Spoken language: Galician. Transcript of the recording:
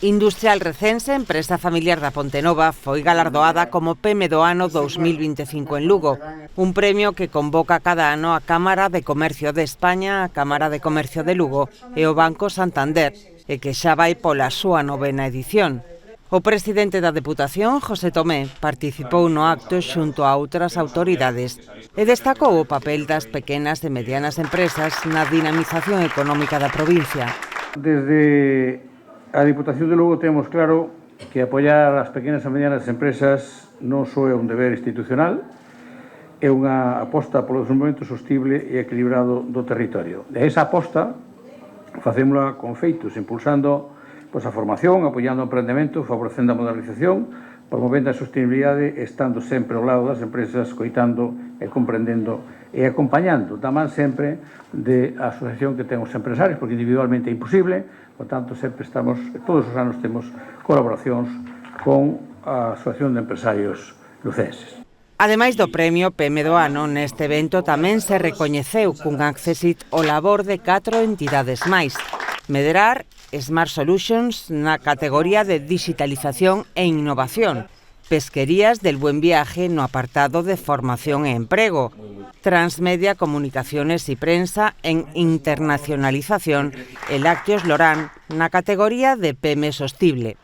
Industrial Recense, empresa familiar da Pontenova, foi galardoada como PEME do Ano 2025 en Lugo, un premio que convoca cada ano a Cámara de Comercio de España, a Cámara de Comercio de Lugo e o Banco Santander, e que xa vai pola súa 9ª edición. O presidente da Deputación, José Tomé, participou no acto xunto a outras autoridades e destacou o papel das pequenas e medianas empresas na dinamización económica da provincia. Desde a Diputación de Lugo temos claro que apoiar as pequenas e medianas empresas non só é un deber institucional, é unha aposta polo desenvolvemento sostible e equilibrado do territorio. E esa aposta facémola con feitos, impulsando a formación, apoiando o emprendemento, favorecendo a modernización, promovendo a sostenibilidade, estando sempre ao lado das empresas, coitando e comprendendo e acompañando, tamén sempre da asociación que ten os empresarios, porque individualmente é imposible, por tanto, sempre estamos, todos os anos temos colaboracións con a Asociación de Empresarios Lucenses. Ademais do premio PEME do Ano, neste evento tamén se recoñeceu cun Accessit o labor de 4 entidades máis. Medrar, Smart Solutions na categoría de Digitalización e Innovación, Pesquerías del Buen Viaje no apartado de Formación e Emprego, Transmedia Comunicaciones y Prensa en Internacionalización e Lácteos Lorán na categoría de PEME Sostible.